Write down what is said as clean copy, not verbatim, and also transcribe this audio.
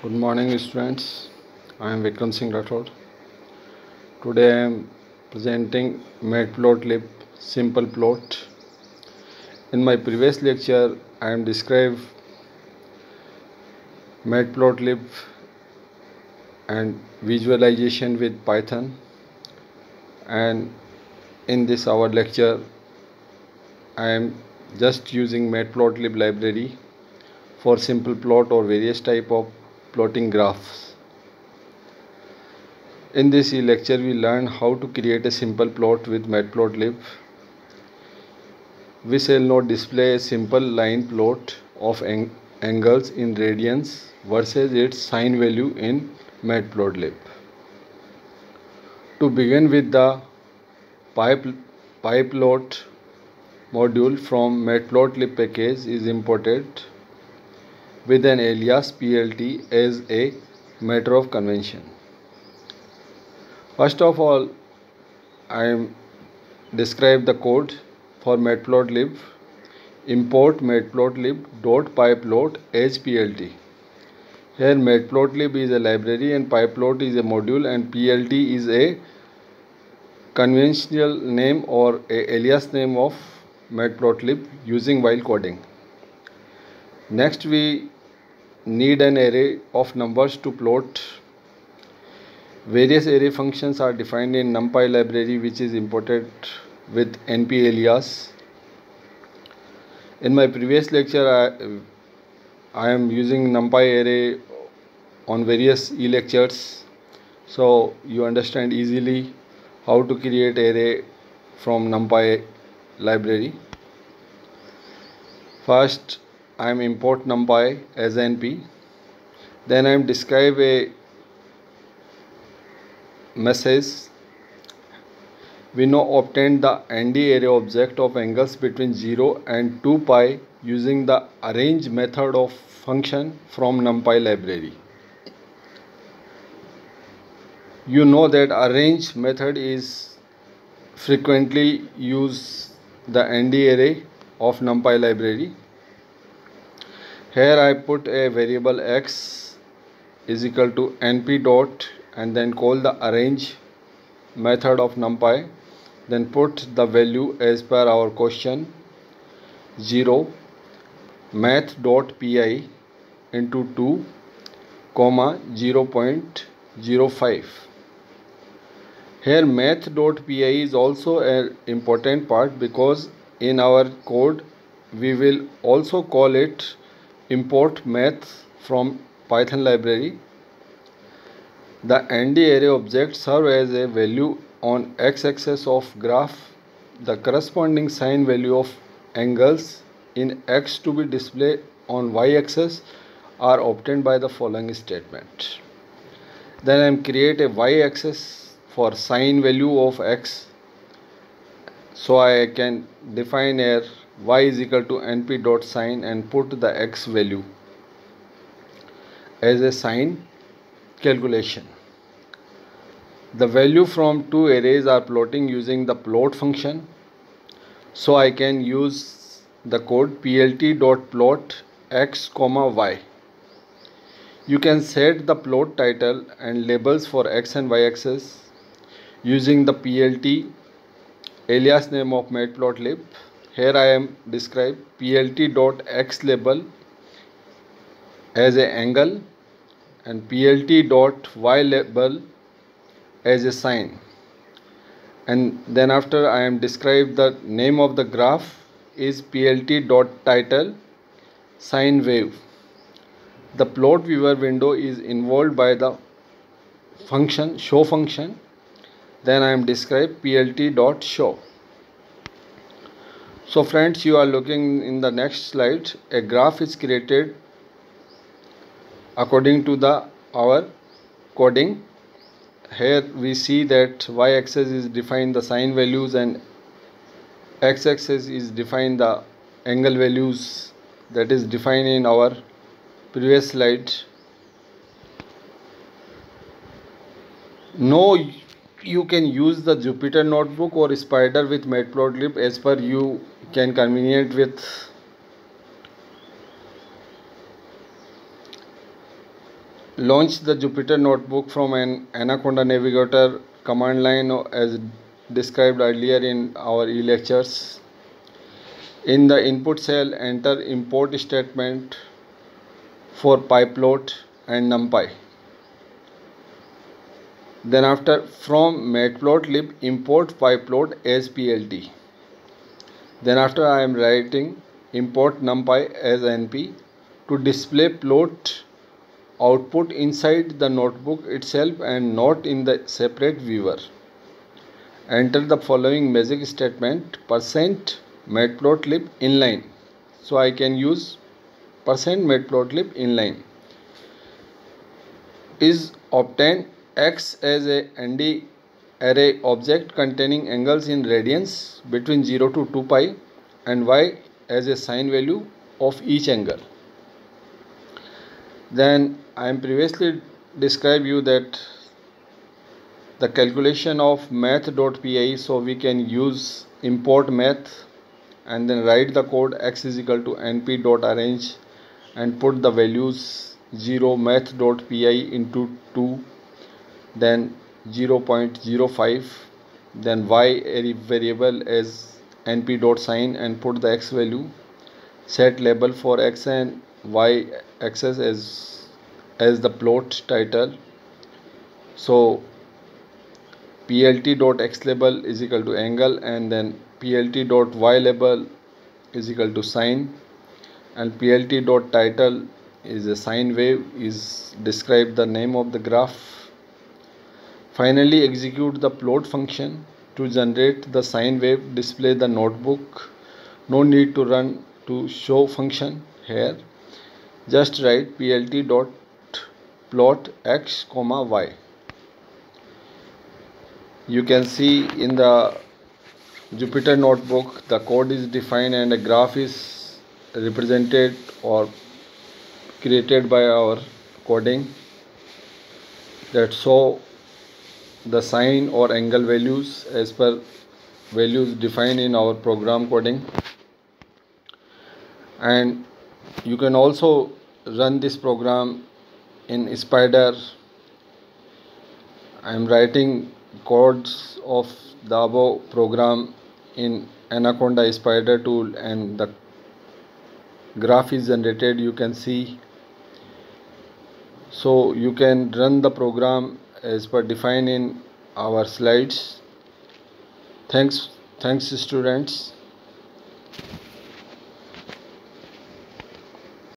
Good morning, students. I am Vikram Singh Rathod. Today I am presenting matplotlib simple plot. In my previous lecture, I am described matplotlib and visualization with Python. And in this our lecture, I am just using matplotlib library for simple plot or various type of plotting graphs. In this lecture, we learn how to create a simple plot with matplotlib. We shall now display a simple line plot of angles in radians versus its sine value in matplotlib. To begin with, the pyplot module from matplotlib package is imported with an alias plt as a matter of convention. First of all, I am describe the code for matplotlib. Import matplotlib.pyplot as plt. Here matplotlib is a library and pyplot is a module and plt is a conventional name or a alias name of matplotlib using while coding. Next, we need an array of numbers to plot. Various array functions are defined in NumPy library, which is imported with np-alias. In my previous lecture, I am using NumPy array on various e-lectures, so you understand easily how to create array from NumPy library. First, I am import NumPy as np. Then I am describe a message. We now obtain the ND array object of angles between 0 and 2 pi using the arrange method of function from NumPy library. You know that arrange method is frequently used the ND array of NumPy library. Here I put a variable x is equal to np dot and then call the arrange method of NumPy. Then put the value as per our question 0 math.pi into 2 comma 0.05. Here math.pi is also an important part because in our code we will also call it import math from Python library. The ND array object serves as a value on x-axis of graph. The corresponding sine value of angles in x to be displayed on y-axis are obtained by the following statement. Then I am create a y-axis for sine value of x. So I can define here y is equal to np.sine and put the x value as a sine calculation. The value from two arrays are plotting using the plot function. So I can use the code plt.plot x comma y. You can set the plot title and labels for x and y axis using the plt alias name of matplotlib. Here I am describe plt.x label as a angle and plt.y label as a sine, and then after I am describe the name of the graph is plt.title sine wave. The plot viewer window is involved by the function show function. Then I am describe plt.show. So friends, you are looking in the next slide. A graph is created according to our coding. Here we see that y-axis is defined the sine values and x-axis is defined the angle values that is defined in our previous slide. Now you can use the Jupyter notebook or Spider with matplotlib as per you can convenient with. Launch the Jupyter Notebook from an Anaconda Navigator command line as described earlier in our e-lectures. In the input cell, enter import statement for pyplot and numpy. Then after from matplotlib import pyplot as plt. Then after I am writing import numpy as np to display plot output inside the notebook itself and not in the separate viewer. Enter the following magic statement %matplotlib inline. So I can use %matplotlib inline is obtain x as a ND array object containing angles in radians between 0 to 2 pi and y as a sine value of each angle. Then I am previously described you that the calculation of math.py, so we can use import math and then write the code x is equal to np.arrange and put the values 0 math.py into 2, then 0.05, then y variable as np.sign and put the x value, set label for x and y axis as the plot title. So plt.x label is equal to angle and then plt.y label is equal to sine and plt.title is a sine wave is describe the name of the graph. Finally execute the plot function to generate the sine wave, display the notebook. No need to run to show function here, just write plt.plot x comma y. You can see in the Jupyter Notebook the code is defined and a graph is represented or created by our coding that show the sine or angle values as per values defined in our program coding. And you can also run this program in Spider. I am writing codes of the above program in Anaconda Spider tool and the graph is generated, you can see. So you can run the program as per defined in our slides. Thanks students.